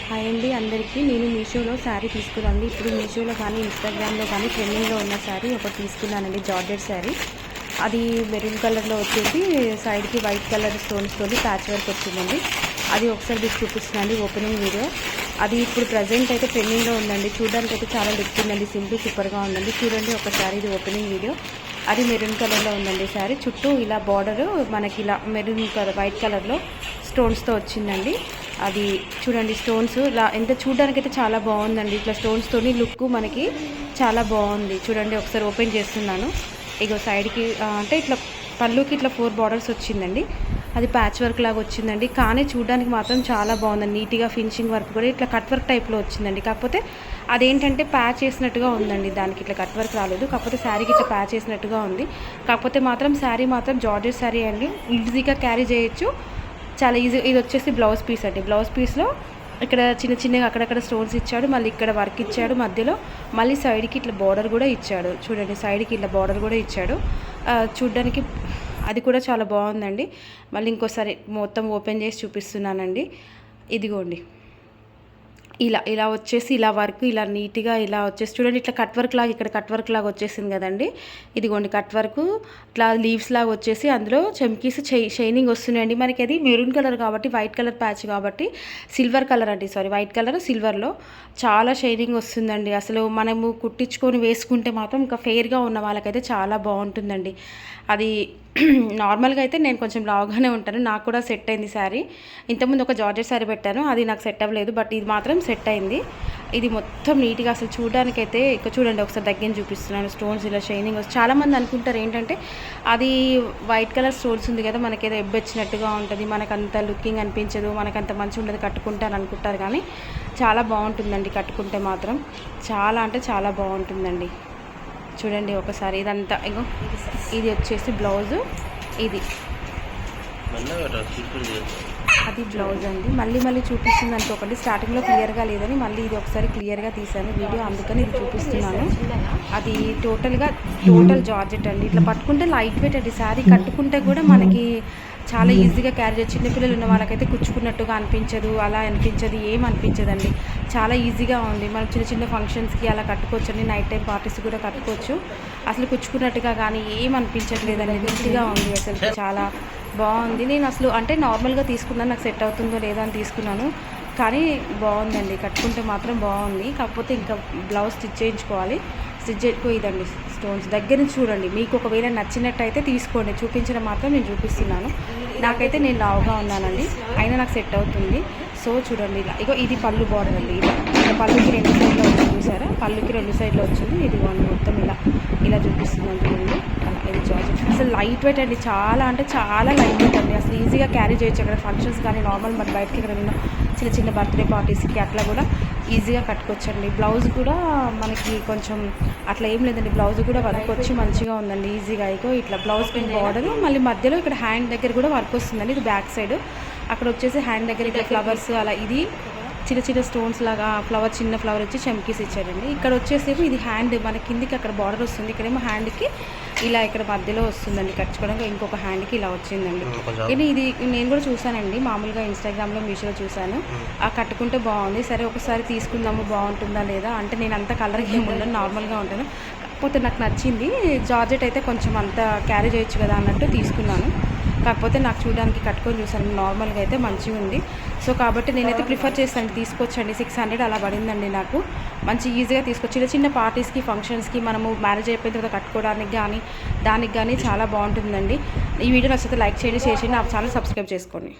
Hi అండి అందరికీ. నేను మీషోలో శారీ తీసుకున్నాను. ఇప్పుడు మీషోలో కానీ ఇన్స్టాగ్రామ్లో కానీ ట్రెండింగ్లో ఉన్న శారీ ఒకటి తీసుకున్నానండి. జార్జెట్ శారీ. అది మెరూన్ కలర్లో వచ్చేసి సైడ్కి వైట్ కలర్ స్టోన్స్తో ప్యాచ్ వర్క్ వచ్చిందండి. అది ఒకసారి మీకు చూపిస్తున్నాను ఓపెనింగ్ వీడియో. అది ఇప్పుడు ప్రజెంట్ అయితే ట్రెండింగ్లో ఉందండి. చూడడానికి అయితే చాలా లుక్ ఉందండి. సింపుల్ సూపర్గా ఉందండి. చూడండి ఒకసారి ఇది ఓపెనింగ్ వీడియో. అది మెరూన్ కలర్లో ఉందండి శారీ. చుట్టూ ఇలా బార్డరు మనకి ఇలా మెరూన్ కలర్ వైట్ కలర్లో స్టోన్స్తో వచ్చిందండి. అది చూడండి స్టోన్స్ ఇలా ఎంత చూడడానికి అయితే చాలా బాగుందండి. ఇట్లా స్టోన్స్తోని లుక్ మనకి చాలా బాగుంది. చూడండి ఒకసారి ఓపెన్ చేస్తున్నాను. ఇగో సైడ్కి అంటే ఇట్లా పళ్ళుకి ఇట్లా 4 బార్డర్స్ వచ్చిందండి. అది ప్యాచ్ వర్క్ లాగా వచ్చిందండి. కానీ చూడడానికి మాత్రం చాలా బాగుందండి. నీట్గా ఫినిషింగ్ వర్క్ కూడా ఇట్లా కట్ వర్క్ టైప్లో వచ్చిందండి. కాకపోతే అదేంటంటే ప్యాచ్ చేసినట్టుగా ఉందండి. దానికి ఇట్లా కట్ వర్క్ రాలేదు. కాకపోతే శారీకి ఇట్లా ప్యాచ్ చేసినట్టుగా ఉంది. కాకపోతే మాత్రం శారీ మాత్రం జార్జెట్ శారీ అండి. ఈజీగా క్యారీ చేయొచ్చు, చాలా ఈజీ. ఇది వచ్చేసి బ్లౌజ్ పీస్ అండి. బ్లౌజ్ పీస్లో ఇక్కడ చిన్న చిన్నగా అక్కడక్కడ స్టోన్స్ ఇచ్చాడు. మళ్ళీ ఇక్కడ వర్క్ ఇచ్చాడు మధ్యలో. మళ్ళీ సైడ్కి ఇట్లా బార్డర్ కూడా ఇచ్చాడు. చూడండి సైడ్కి ఇట్లా బార్డర్ కూడా ఇచ్చాడు. చూడ్డానికి అది కూడా చాలా బాగుందండి. మళ్ళీ ఇంకోసారి మొత్తం ఓపెన్ చేసి చూపిస్తున్నానండి. ఇదిగోండి ఇలా ఇలా వచ్చేసి ఇలా వర్క్ ఇలా నీట్గా ఇలా వచ్చేసి చూడండి. ఇట్లా కట్ వర్క్ లాగా ఇక్కడ కట్ వర్క్ లాగా వచ్చేసింది కదండి. ఇదిగోండి కట్ వర్క్ ఇట్లా లీవ్స్ లాగా వచ్చేసి అందులో చమ్కీస్ షైనింగ్ వస్తున్నాయండి. మనకి అది మెరూన్ కలర్ కాబట్టి వైట్ కలర్ ప్యాచ్ కాబట్టి సిల్వర్ కలర్ అండి, సారీ వైట్ కలర్ సిల్వర్లో చాలా షైనింగ్ వస్తుందండి. అసలు మనము కుట్టించుకొని వేసుకుంటే మాత్రం ఇంకా ఫెయిర్గా ఉన్న వాళ్ళకైతే చాలా బాగుంటుందండి. అది నార్మల్గా అయితే నేను కొంచెం లావుగానే ఉంటాను. నాకు కూడా సెట్ అయింది శారీ. ఇంతకుముందు ఒక జార్జెట్ శారీ పెట్టాను, అది నాకు సెట్ అవ్వలేదు. బట్ ఇది మాత్రం సెట్ అయింది. ఇది మొత్తం నీట్గా అసలు చూడడానికైతే ఇక్కడ చూడండి ఒకసారి దగ్గర చూపిస్తున్నాను. స్టోన్స్ ఇలా షైనింగ్ వస్తుంది. చాలామంది అనుకుంటారు ఏంటంటే అది వైట్ కలర్ స్టోన్స్ ఉంది కదా మనకేదో ఎబ్బొచ్చినట్టుగా ఉంటుంది, మనకంత లుకింగ్ అనిపించదు, మనకంత మంచిగా ఉండదు కట్టుకుంటారు అనుకుంటారు. కానీ చాలా బాగుంటుందండి కట్టుకుంటే మాత్రం. చాలా అంటే చాలా బాగుంటుందండి. చూడండి ఒకసారి ఇదంతా. ఇగో ఇది వచ్చేసి బ్లౌజు, ఇది అది బ్లౌజ్ అండి. మళ్ళీ చూపిస్తుంది అనుకోకండి, స్టార్టింగ్లో క్లియర్గా లేదని మళ్ళీ ఇది ఒకసారి క్లియర్గా తీసాను వీడియో, అందుకని ఇది చూపిస్తున్నాను. అది టోటల్ జార్జెట్ అండి. ఇట్లా పట్టుకుంటే లైట్ వెయిట్ అండి. శారీ కట్టుకుంటే కూడా మనకి చాలా ఈజీగా క్యారీ చేయొచ్చు. చిన్నపిల్లలు ఉన్న వాళ్ళకైతే కుచ్చుకున్నట్టుగా అనిపించదు, అలా అనిపించదు, ఏం అనిపించదండి. చాలా ఈజీగా ఉంది. మనం చిన్న చిన్న ఫంక్షన్స్కి అలా కట్టుకోవచ్చు అండి. నైట్ టైం పార్టీస్ కూడా కట్టుకోవచ్చు. అసలు కుచ్చుకున్నట్టుగా కానీ ఏం అనిపించట్లేదండి. నీట్గా ఉంది, అసలు చాలా బాగుంది. నేను అసలు అంటే నార్మల్గా తీసుకున్నాను, నాకు సెట్ అవుతుందో లేదో అని తీసుకున్నాను. కానీ బాగుందండి, కట్టుకుంటే మాత్రం బాగుంది. కాకపోతే ఇంకా బ్లౌజ్ స్టిచ్ చేయించుకోవాలి. స్టిచ్ ఇదండి స్టోన్స్ దగ్గర నుంచి చూడండి. మీకు ఒకవేళ నచ్చినట్టయితే తీసుకోండి. చూపించడం మాత్రం నేను చూపిస్తున్నాను. నాకైతే నేను లావుగా ఉన్నానండి, అయినా నాకు సెట్ అవుతుంది. సో చూడండి ఇలా. ఇగో ఇది పళ్ళు బార్డర్ అండి. ఇలా పళ్ళుకి 2 సైడ్లో వచ్చింది చూసారా, పళ్ళుకి 2 సైడ్లో వచ్చింది. ఇది మొత్తం ఇలా చూపిస్తున్నాను చూడండి. అలా ఇది జార్జెట్ అసలు లైట్ వెయిట్ అండి. చాలా అంటే చాలా లైట్ వెయిట్ అండి. అసలు ఈజీగా క్యారీ చేయొచ్చు. అక్కడ ఫంక్షన్స్ కానీ నార్మల్ మన బయటకి ఎక్కడ చిన్న చిన్న బర్త్డే పార్టీస్కి అట్లా కూడా ఈజీగా కట్టుకోవచ్చండి. బ్లౌజ్ కూడా మనకి కొంచెం అట్లా ఏం లేదండి. బ్లౌజ్ కూడా వర్క్ వచ్చి మంచిగా ఉందండి ఈజీగా. ఇగో ఇట్లా బ్లౌజ్ బార్డర్, మళ్ళీ మధ్యలో ఇక్కడ హ్యాండ్ దగ్గర కూడా వర్క్ వస్తుందండి. ఇది బ్యాక్ సైడ్. అక్కడ వచ్చేసి హ్యాండ్ దగ్గర ఇట్లా ఫ్లవర్స్ అలా ఇది చిన్న చిన్న స్టోన్స్ లాగా ఫ్లవర్, చిన్న ఫ్లవర్ వచ్చి చమ్కీస్ ఇచ్చారండి. ఇక్కడ వచ్చేసేమో ఇది హ్యాండ్ మన కిందికి అక్కడ బార్డర్ వస్తుంది. ఇక్కడేమో హ్యాండ్కి ఇలా ఇక్కడ మధ్యలో వస్తుందండి కట్టుకోవడానికి. ఇంకొక హ్యాండ్కి ఇలా వచ్చిందండి. ఇది నేను కూడా చూసానండి, మామూలుగా ఇన్స్టాగ్రామ్లో మీషోలో చూసాను. ఆ కట్టుకుంటే బాగుంది. సరే ఒకసారి తీసుకుందాము బాగుంటుందా లేదా అంటే, నేను అంత కలర్గా ఏమి ఉండను, నార్మల్గా ఉంటాను. కాకపోతే నాకు నచ్చింది. జార్జెట్ అయితే కొంచెం అంత క్యారీ చేయొచ్చు కదా అన్నట్టు తీసుకున్నాను. కాకపోతే నాకు చూడడానికి కట్టుకొని చూసాను, నార్మల్గా అయితే మంచిగా ఉంది. సో కాబట్టి నేనైతే ప్రిఫర్ చేస్తాను, తీసుకొచ్చండి. 600 అలా పడిందండి నాకు. మంచి ఈజీగా తీసుకొచ్చి చిన్న చిన్న పార్టీస్కి ఫంక్షన్స్కి మనము మ్యారేజ్ అయిపోయిన తర్వాత కట్టుకోవడానికి కానీ దానికి కానీ చాలా బాగుంటుందండి. ఈ వీడియో నచ్చితే లైక్ చేయండి, షేర్ చేయండి, నా ఛానల్ సబ్స్క్రైబ్ చేసుకోండి.